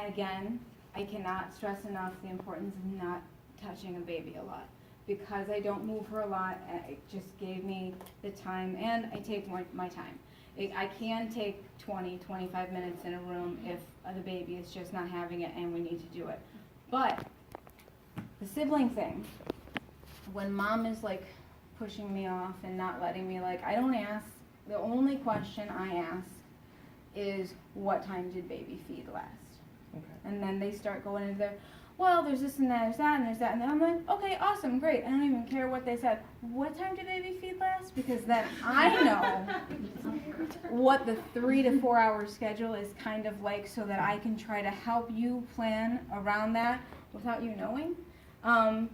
again, I cannot stress enough the importance of not touching a baby a lot. Because I don't move her a lot, it just gave me the time, and I take my time. I can take 20, 25 minutes in a room if the baby is just not having it and we need to do it. But the sibling thing, when mom is like pushing me off and not letting me, like, I don't ask, the only question I ask is, what time did baby feed last? Okay. And then they start going into their, well, there's this and that, there's that, and there's that, and then I'm like, okay, awesome, great. I don't even care what they said. What time did baby feed last? Because then I know what the 3 to 4 hour schedule is kind of like, so that I can try to help you plan around that without you knowing.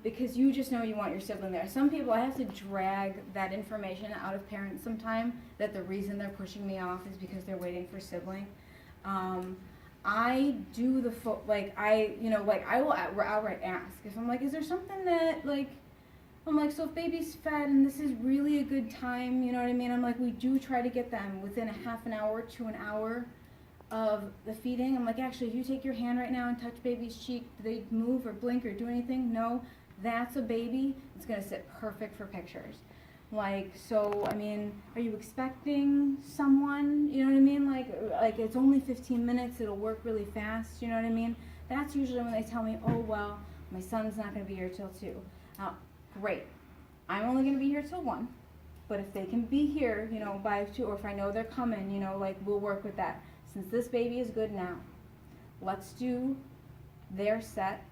Because you just know you want your sibling there. Some people, I have to drag that information out of parents sometime, that the reason they're pushing me off is because they're waiting for sibling. I do the I will outright ask if I'm like, is there something that like, I'm like, so if baby's fed and this is really a good time, you know what I mean? I'm like, we do try to get them within a half an hour to an hour of the feeding. I'm like, actually, if you take your hand right now and touch baby's cheek, do they move or blink or do anything? No, that's a baby. It's gonna sit perfect for pictures. Like, so, I mean, are you expecting someone, you know what I mean? Like it's only 15 minutes, it'll work really fast, you know what I mean? That's usually when they tell me, oh, well, my son's not gonna be here till 2. Now, great. I'm only gonna be here till 1. But if they can be here, you know, by 2, or if I know they're coming, you know, like, we'll work with that. Since this baby is good now, let's do their set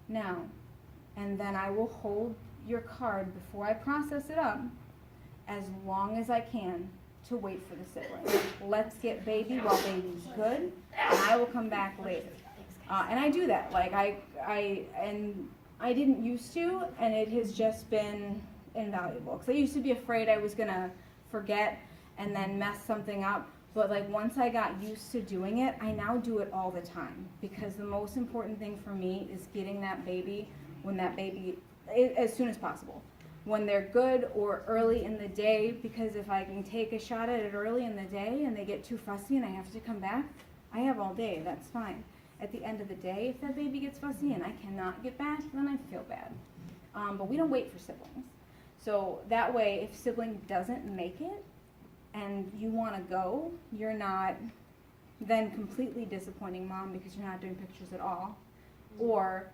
now. And then I will hold your card before I process it up as long as I can to wait for the sibling. Let's get baby while baby's good, and I will come back later. And I do that. Like, I didn't used to, and it has just been invaluable. Because I used to be afraid I was gonna forget and then mess something up. But like once I got used to doing it, I now do it all the time. Because the most important thing for me is getting that baby as soon as possible. When they're good or early in the day, because if I can take a shot at it early in the day and they get too fussy and I have to come back, I have all day, that's fine. At the end of the day, if that baby gets fussy and I cannot get back, then I feel bad. But we don't wait for siblings. So that way, if sibling doesn't make it and you want to go, you're not then completely disappointing mom because you're not doing pictures at all. Or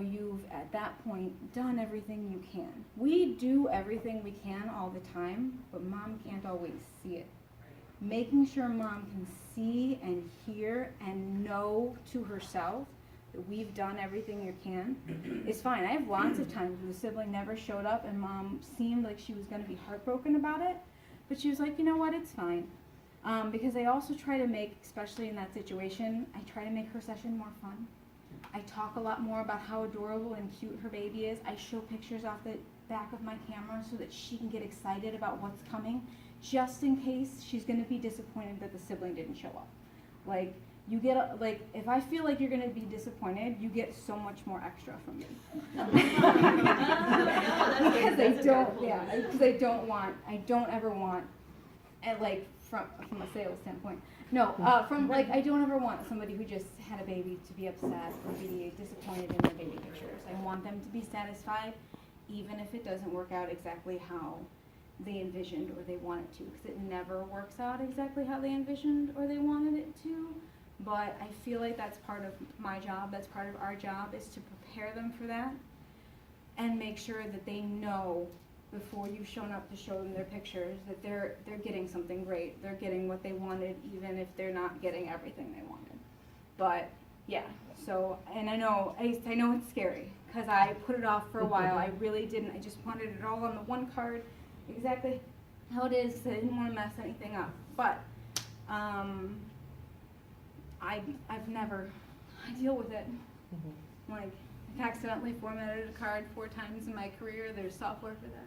you've at that point done everything you can. We do everything we can all the time, but mom can't always see it. Making sure mom can see and hear and know to herself that we've done everything you can is fine. I have lots of times when the sibling never showed up and mom seemed like she was going to be heartbroken about it, but she was like, you know what, it's fine. Because I also try to make, especially in that situation, I try to make her session more fun. I talk a lot more about how adorable and cute her baby is. I show pictures off the back of my camera so that she can get excited about what's coming, just in case she's going to be disappointed that the sibling didn't show up. Like, you get, if I feel like you're going to be disappointed, you get so much more extra from me. Because I don't ever want, and like, from a sales standpoint, no, I don't ever want somebody who just had a baby to be upset or be disappointed in their baby pictures. I want them to be satisfied, even if it doesn't work out exactly how they envisioned or they want it to, because it never works out exactly how they envisioned or they wanted it to. But I feel like that's part of my job, that's part of our job, is to prepare them for that and make sure that they know before you've shown up to show them their pictures that they're getting something great. They're getting what they wanted, even if they're not getting everything they wanted. But yeah, so, and I know it's scary because I put it off for a while. I really didn't. I just wanted it all on the one card, exactly how it is, because I didn't want to mess anything up. But I deal with it. Like, I've accidentally formatted a card 4 times in my career. There's software for that.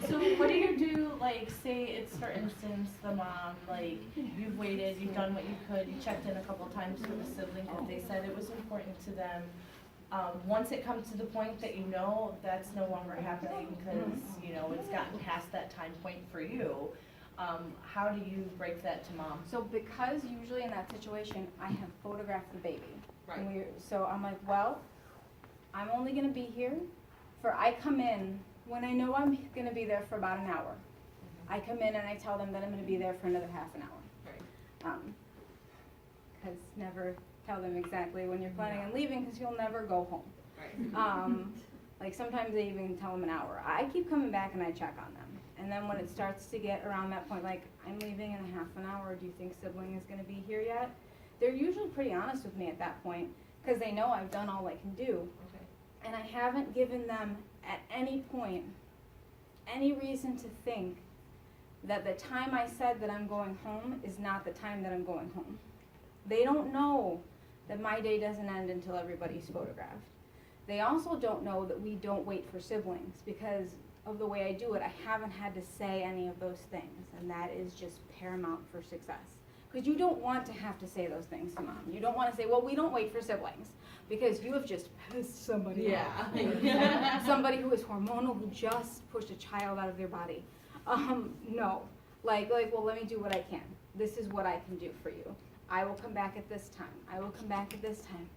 So what do you do, like, say it's, for instance, the mom, like, you've waited, you've done what you could, you checked in a couple times for the sibling because they said it was important to them. Once it comes to the point that you know that's no longer happening because, it's gotten past that time point for you, how do you break that to mom? So because usually in that situation, I have photographed the baby. Right. So I'm like, well, I'm only going to be here I come in when I know I'm going to be there for about an hour. I come in and I tell them that I'm going to be there for another half an hour. Right. Because never tell them exactly when you're planning on leaving because you'll never go home. Right. Like sometimes they even tell them an hour. I keep coming back and I check on them. And then when it starts to get around that point, like, I'm leaving in a half an hour, do you think sibling is going to be here yet? They're usually pretty honest with me at that point because they know I've done all I can do. And I haven't given them at any point any reason to think that the time I said that I'm going home is not the time that I'm going home. They don't know that my day doesn't end until everybody's photographed. They also don't know that we don't wait for siblings because of the way I do it. I haven't had to say any of those things, and that is just paramount for success. Because you don't want to have to say those things to mom. You don't want to say, well, we don't wait for siblings. Because you have just pissed somebody off. Somebody who is hormonal, who just pushed a child out of their body. No. Like, well, let me do what I can. This is what I can do for you. I will come back at this time. I will come back at this time.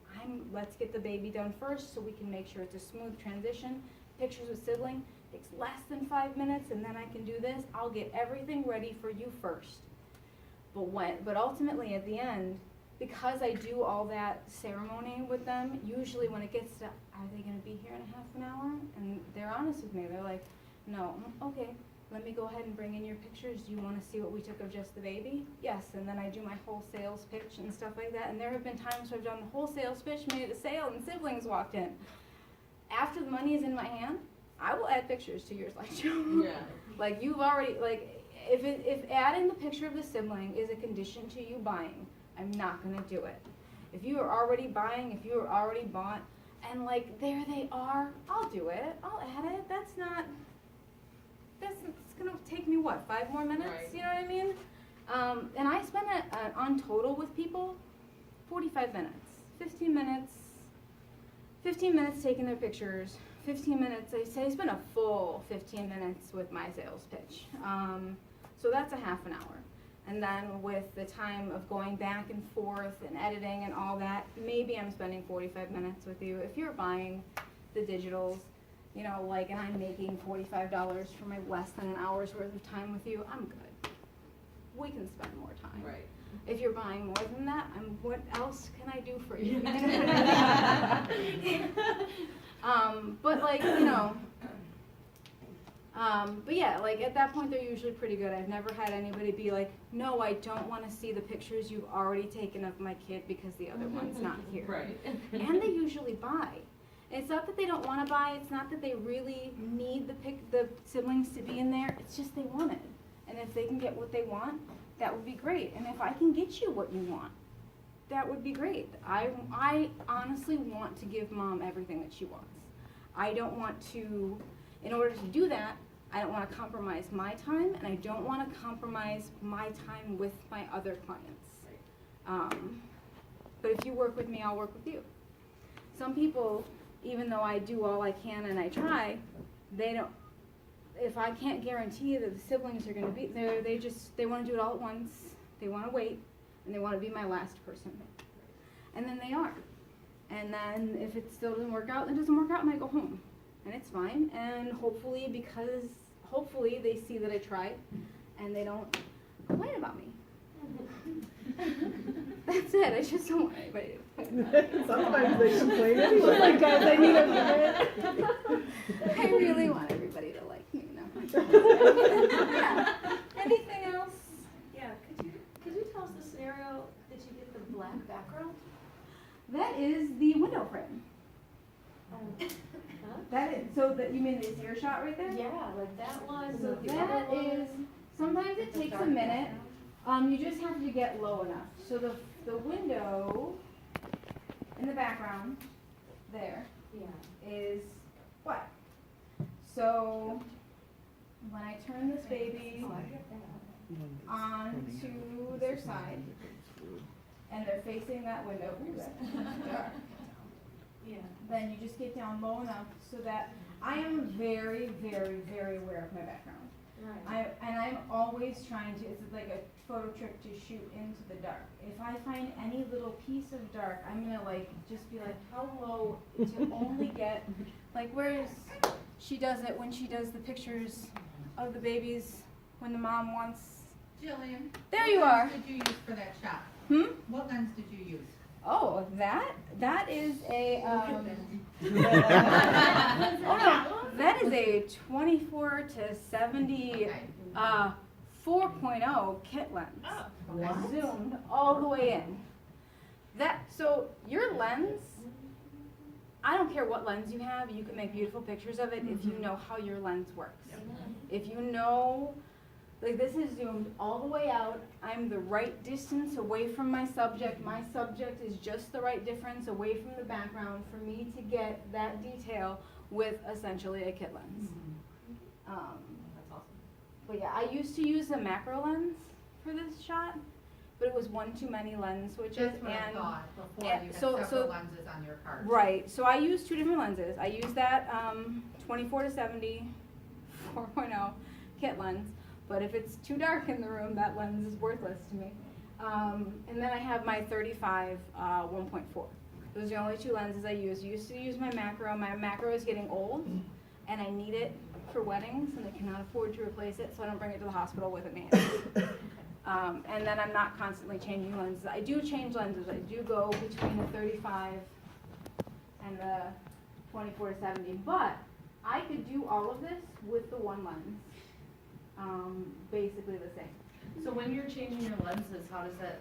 Let's get the baby done first so we can make sure it's a smooth transition. Pictures with sibling takes less than 5 minutes, and then I can do this. I'll get everything ready for you first. But ultimately, at the end, because I do all that ceremony with them, usually when it gets to, are they going to be here in a half an hour? And they're honest with me. They're like, no. Okay, let me go ahead and bring in your pictures. Do you want to see what we took of just the baby? Yes, and then I do my whole sales pitch and stuff like that. And there have been times where I've done the whole sales pitch, made it a sale, and siblings walked in. After the money is in my hand, I will add pictures to your slideshow. Yeah. Like, you've already, like, if adding the picture of the sibling is a condition to you buying, I'm not going to do it. If you are already buying, if you are already bought, and like there they are, I'll do it. I'll add it. It's gonna take me what, 5 more minutes? Right. You know what I mean? And I spend on total with people 45 minutes, 15 minutes, 15 minutes taking their pictures, 15 minutes. I spend a full 15 minutes with my sales pitch. So that's a half an hour. And then with the time of going back and forth and editing and all that, maybe I'm spending 45 minutes with you. If you're buying the digitals, you know, like, and I'm making $45 for my less than an hour's worth of time with you, I'm good. We can spend more time. Right. If you're buying more than that, what else can I do for you? But like, you know, but yeah, like at that point they're usually pretty good. I've never had anybody be like, no, I don't want to see the pictures you've already taken of my kid because the other one's not here. Right. And they usually buy. It's not that they don't want to buy, it's not that they really need the siblings to be in there, it's just they want it. And if they can get what they want, that would be great. And if I can get you what you want, that would be great. I honestly want to give mom everything that she wants. I don't want to, in order to do that, I don't want to compromise my time, and I don't want to compromise my time with my other clients. But if you work with me, I'll work with you. Some people, even though I do all I can and I try, they don't, if I can't guarantee that the siblings are going to be there, they want to do it all at once, they want to wait, and they want to be my last person. And then they are. And then if it still doesn't work out, it doesn't work out and I go home. And it's fine. And hopefully they see that I tried and they don't complain about me. That's it. I just don't want anybody to complain about me. Sometimes they complain anyway. Like, guys, I need a minute. I really want everybody to like me. No. Yeah. Anything else? Yeah, could you tell us the scenario, did you get the black background? That is the window frame. Huh? That is, so that you mean this earshot right there? Yeah, like that one, So the that other one. is, sometimes it takes a minute. You just have to get low enough. So the window in the background there Yeah. is what? So when I turn this baby Oh, I get that. onto their side and they're facing that window, dark, Yeah. then you just get down low enough so that I am very, very, very aware of my background. Right. I'm always trying to, it's like a photo trick to shoot into the dark. If I find any little piece of dark, I'm gonna like, just be like, how low to only get, like where's, she does it when she does the pictures of the babies when the mom wants, Jillian. there what you lens are. did you use for that shot? What lens did you use? Oh, that is a, oh no, that is a 24 to 70, 4.0 kit lens. What? Zoomed all the way in. So your lens, I don't care what lens you have, you can make beautiful pictures of it if you know how your lens works. If you know, like this is zoomed all the way out, I'm the right distance away from my subject is just the right difference away from the background for me to get that detail with essentially a kit lens. That's awesome. But yeah, I used to use a macro lens for this shot, but it was one too many lens switches. That's what I thought before and you had so- several lenses on your card. Right, so I use 2 different lenses. I use that 24 to 70 4.0 kit lens, but if it's too dark in the room, that lens is worthless to me. And then I have my 35 1.4. Those are the only 2 lenses I use. I used to use my macro. My macro is getting old, and I need it for weddings, and I cannot afford to replace it, so I don't bring it to the hospital with me. And then I'm not constantly changing lenses. I do change lenses. I do go between the 35 and the 24 to 70, but I could do all of this with the one lens. Basically the same. So when you're changing your lenses, how does that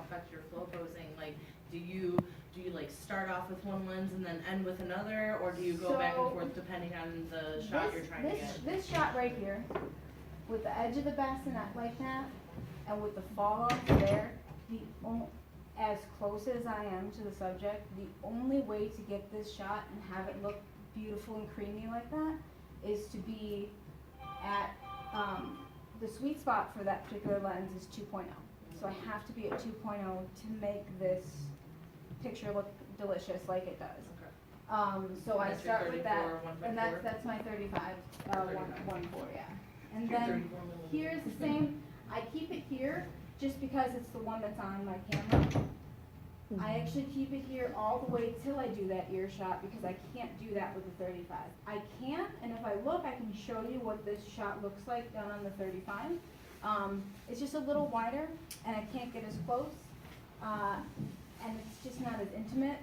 affect your flow posing? Like, do you like start off with one lens and then end with another, or do you go back and forth depending on the shot you're trying to get? This shot right here, with the edge of the bassinet like that, and with the fall off there, as close as I am to the subject, the only way to get this shot and have it look beautiful and creamy like that is to be at, the sweet spot for that particular lens is 2.0. So I have to be at 2.0 to make this picture look delicious like it does. So I That's your start with that, 34, and 1.4? that's my 35, 1.4, yeah. And Your then 34 millimeter. here's the same, I keep it here just because it's the one that's on my camera. I actually keep it here all the way till I do that ear shot because I can't do that with the 35. I can, and if I look, I can show you what this shot looks like done on the 35. It's just a little wider, and I can't get as close, and it's just not as intimate,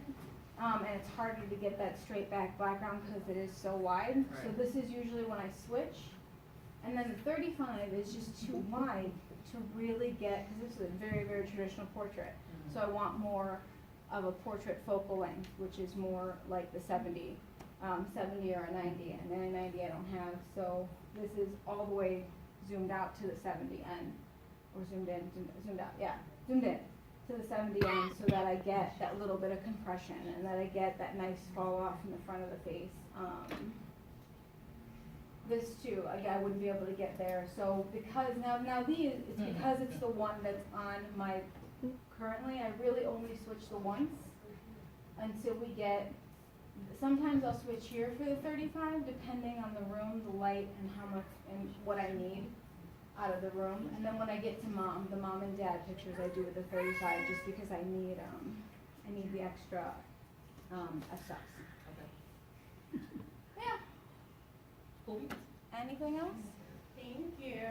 and it's harder to get that straight back background because it is so wide. So this is usually when I switch, and then the 35 is just too wide to really get, because this is a very, very traditional portrait. So I want more of a portrait focal length, which is more like the 70 or a 90, and then a 90 I don't have. So this is all the way zoomed out to the 70 end, or zoomed in, zoomed out, yeah, zoomed in to the 70 end, so that I get that little bit of compression and that I get that nice fall off in the front of the face. This too, I wouldn't be able to get there. So because now these, it's because it's the one that's on my. Currently, I really only switch the once until we get, sometimes I'll switch here for the 35 depending on the room, the light, and how much, and what I need out of the room. And then when I get to the mom and dad pictures I do with the 35 just because I need the extra FSUS. Yeah. Cool. Anything else? Thank you.